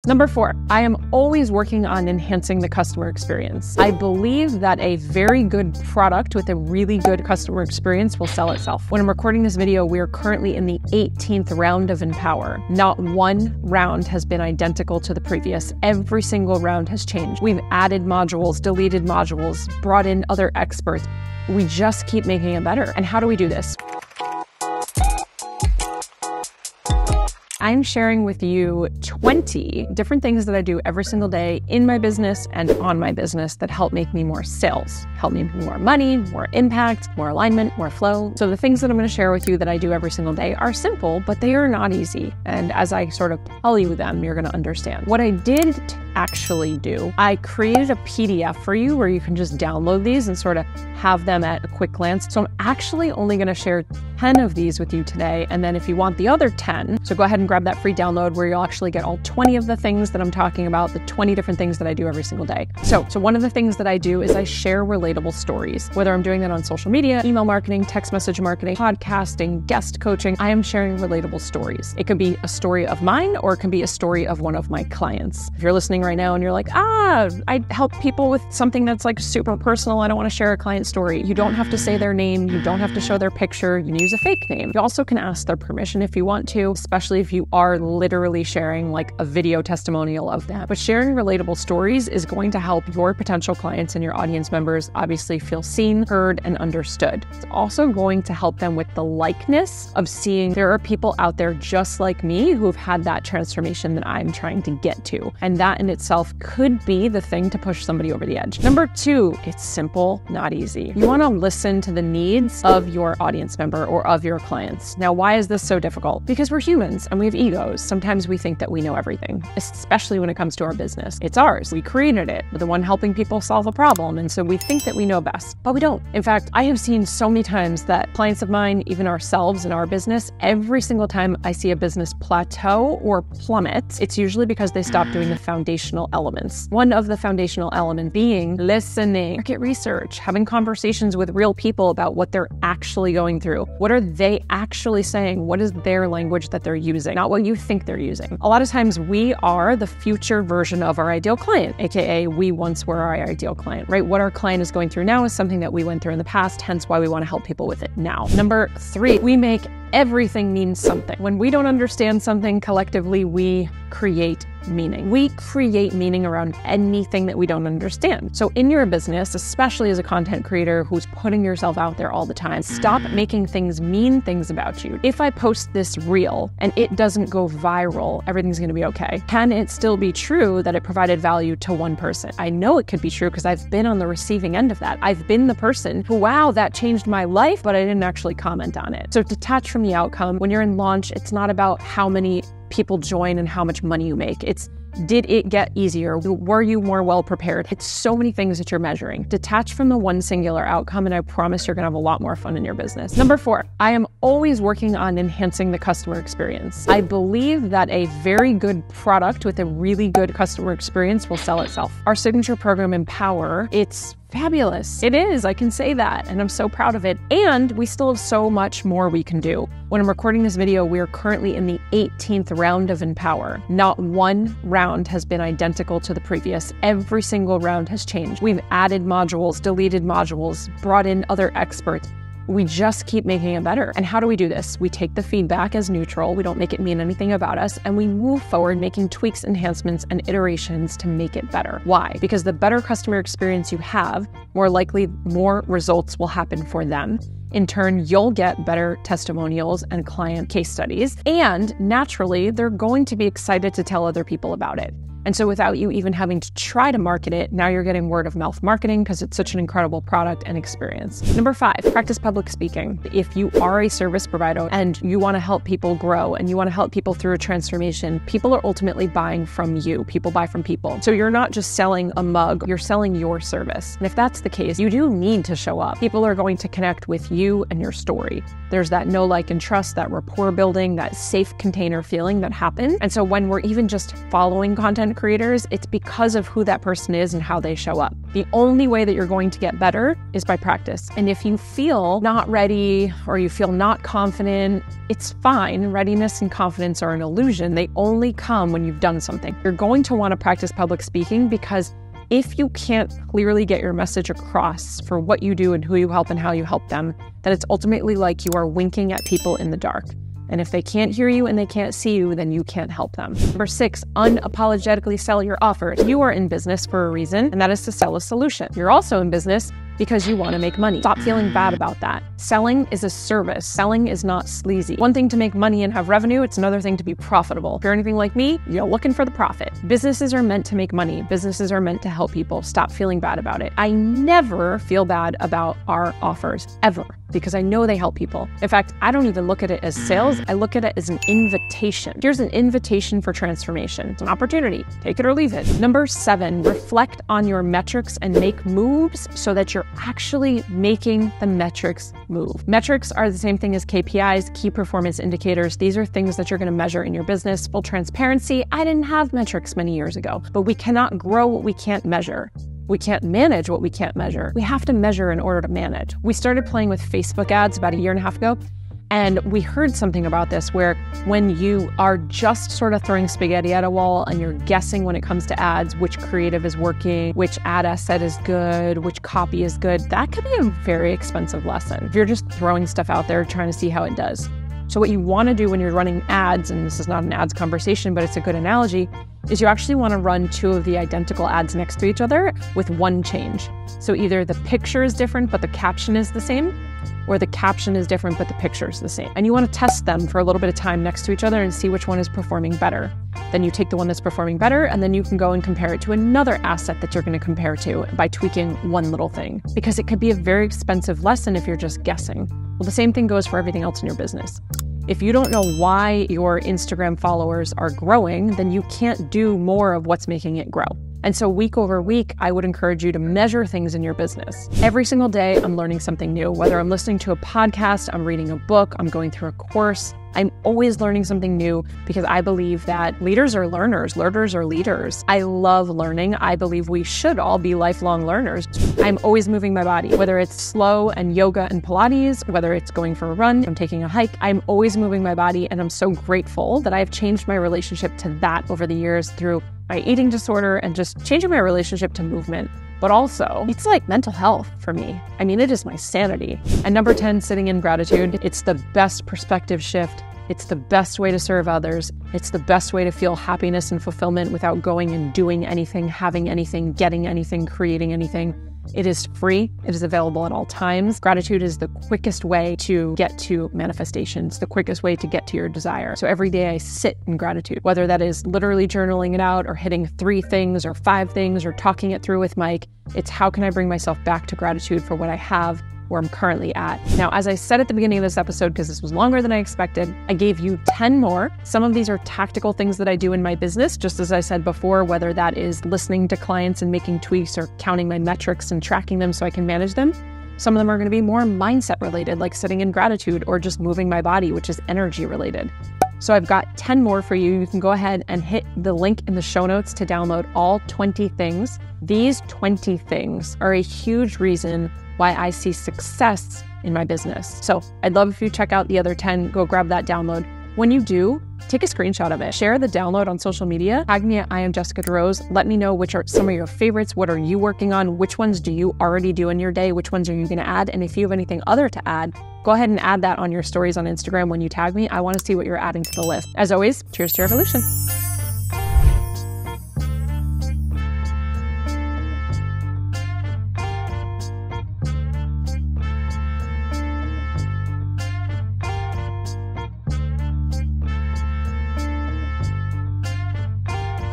Number 4, I am always working on enhancing the customer experience. I believe that a very good product with a really good customer experience will sell itself. When I'm recording this video, we are currently in the 18th round of Empower. Not one round has been identical to the previous. Every single round has changed. We've added modules, deleted modules, brought in other experts. We just keep making it better. And how do we do this? I'm sharing with you 20 different things that I do every single day in my business and on my business that help make me more sales, help me make more money, more impact, more alignment, more flow. So the things that I'm going to share with you that I do every single day are simple, but they are not easy. And as I sort of tell you them, you're going to understand. What I did actually do, I created a PDF for you where you can just download these and sort of have them at a quick glance. So I'm actually only going to share 10 of these with you today. And then if you want the other 10, so go ahead and grab that free download where you'll actually get all 20 of the things that I'm talking about, the 20 different things that I do every single day. So one of the things that I do is I share relatable stories, whether I'm doing that on social media, email marketing, text message marketing, podcasting, guest coaching, I am sharing relatable stories. It could be a story of mine, or it can be a story of one of my clients. If you're listening right now and you're like, I help people with something that's like super personal, I don't want to share a client story. You don't have to say their name. You don't have to show their picture. You can use a fake name. You also can ask their permission if you want to, especially if you are literally sharing like a video testimonial of them. But sharing relatable stories is going to help your potential clients and your audience members obviously feel seen, heard, and understood. It's also going to help them with the likeness of seeing there are people out there just like me who have had that transformation that I'm trying to get to. And that in itself could be the thing to push somebody over the edge. Number 2, it's simple, not easy. You want to listen to the needs of your audience member or of your clients. Now, why is this so difficult? Because we're humans and we have egos. Sometimes we think that we know everything, especially when it comes to our business. It's ours. We created it. We're the one helping people solve a problem. And so we think that we know best, but we don't. In fact, I have seen so many times that clients of mine, even ourselves in our business, every single time I see a business plateau or plummet, it's usually because they stop doing the foundational elements. One of the foundational elements being listening, market research, having conversations with real people about what they're actually going through. What are they actually saying? What is their language that they're using? Not what you think they're using. A lot of times we are the future version of our ideal client, aka we once were our ideal client, right? What our client is going through now is something that we went through in the past, hence why we want to help people with it now. Number 3, we make everything mean something. When we don't understand something collectively, we create meaning. We create meaning around anything that we don't understand. So in your business, especially as a content creator who's putting yourself out there all the time, stop making things mean things about you. If I post this reel and it doesn't go viral, everything's going to be okay. Can it still be true that it provided value to one person? I know it could be true because I've been on the receiving end of that. I've been the person who, wow, that changed my life, but I didn't actually comment on it. So detach from the outcome. When you're in launch, it's not about how many people join and how much money you make. It's, did it get easier? Were you more well prepared? It's so many things that you're measuring. Detach from the one singular outcome, and I promise you're going to have a lot more fun in your business. Number 4, I am always working on enhancing the customer experience. I believe that a very good product with a really good customer experience will sell itself. Our signature program, Empower, it's fabulous. It is, I can say that, and I'm so proud of it. And we still have so much more we can do. When I'm recording this video, we are currently in the 18th round of Empower. Not one round has been identical to the previous. Every single round has changed. We've added modules, deleted modules, brought in other experts. We just keep making it better. And how do we do this? We take the feedback as neutral. We don't make it mean anything about us. And we move forward making tweaks, enhancements, and iterations to make it better. Why? Because the better customer experience you have, more likely more results will happen for them. In turn, you'll get better testimonials and client case studies. And naturally, they're going to be excited to tell other people about it. And so without you even having to try to market it, now you're getting word of mouth marketing because it's such an incredible product and experience. Number 5, practice public speaking. If you are a service provider and you want to help people grow and you want to help people through a transformation, people are ultimately buying from you. People buy from people. So you're not just selling a mug, you're selling your service. And if that's the case, you do need to show up. People are going to connect with you and your story. There's that know, like, and trust, that rapport building, that safe container feeling that happens. And so when we're even just following content content creators, it's because of who that person is and how they show up. The only way that you're going to get better is by practice. And if you feel not ready or you feel not confident, it's fine. Readiness and confidence are an illusion. They only come when you've done something. You're going to want to practice public speaking because if you can't clearly get your message across for what you do and who you help and how you help them, then it's ultimately like you are winking at people in the dark. And if they can't hear you and they can't see you, then you can't help them. Number 6, unapologetically sell your offers. You are in business for a reason, and that is to sell a solution. You're also in business because you want to make money. Stop feeling bad about that. Selling is a service. Selling is not sleazy. One thing to make money and have revenue, it's another thing to be profitable. If you're anything like me, you're looking for the profit. Businesses are meant to make money. Businesses are meant to help people. Stop feeling bad about it. I never feel bad about our offers, ever, because I know they help people. In fact, I don't even look at it as sales. I look at it as an invitation. Here's an invitation for transformation. It's an opportunity. Take it or leave it. Number 7, reflect on your metrics and make moves so that you're actually making the metrics move. Metrics are the same thing as KPIs, key performance indicators. These are things that you're going to measure in your business. Full transparency, I didn't have metrics many years ago, but we cannot grow what we can't measure. We can't manage what we can't measure. We have to measure in order to manage. We started playing with Facebook ads about 1.5 years ago. And we heard something about this where when you are just sort of throwing spaghetti at a wall and you're guessing when it comes to ads, which creative is working, which ad asset is good, which copy is good, that could be a very expensive lesson if you're just throwing stuff out there trying to see how it does. So what you want to do when you're running ads, and this is not an ads conversation, but it's a good analogy, is you actually want to run 2 of the identical ads next to each other with one change. So either the picture is different, but the caption is the same, or the caption is different, but the picture is the same. And you want to test them for a little bit of time next to each other and see which one is performing better. Then you take the one that's performing better, and then you can go and compare it to another asset that you're going to compare to by tweaking one little thing. Because it could be a very expensive lesson if you're just guessing. Well, the same thing goes for everything else in your business. If you don't know why your Instagram followers are growing, then you can't do more of what's making it grow. And so week over week, I would encourage you to measure things in your business. Every single day, I'm learning something new. Whether I'm listening to a podcast, I'm reading a book, I'm going through a course, I'm always learning something new because I believe that leaders are learners, learners are leaders. I love learning. I believe we should all be lifelong learners. I'm always moving my body, whether it's slow and yoga and Pilates, whether it's going for a run, I'm taking a hike, I'm always moving my body. And I'm so grateful that I've changed my relationship to that over the years through my eating disorder and just changing my relationship to movement. But also, it's like mental health for me. I mean, it is my sanity. And number 10, sitting in gratitude. It's the best perspective shift. It's the best way to serve others. It's the best way to feel happiness and fulfillment without going and doing anything, having anything, getting anything, creating anything. It is free. It is available at all times. Gratitude is the quickest way to get to manifestations, the quickest way to get to your desire. So every day I sit in gratitude, whether that is literally journaling it out or hitting 3 things or 5 things or talking it through with Mike. It's how can I bring myself back to gratitude for what I have, where I'm currently at. Now, as I said at the beginning of this episode, because this was longer than I expected, I gave you 10 more. Some of these are tactical things that I do in my business, just as I said before, whether that is listening to clients and making tweaks or counting my metrics and tracking them so I can manage them. Some of them are going to be more mindset related, like sitting in gratitude or just moving my body, which is energy related. So I've got 10 more for you. You can go ahead and hit the link in the show notes to download all 20 things. These 20 things are a huge reason why I see success in my business. So I'd love if you check out the other 10, go grab that download. When you do, take a screenshot of it. Share the download on social media. Tag me at I am Jessica DeRose. Let me know which are some of your favorites. What are you working on? Which ones do you already do in your day? Which ones are you going to add? And if you have anything other to add, go ahead and add that on your stories on Instagram when you tag me. I want to see what you're adding to the list. As always, cheers to your evolution.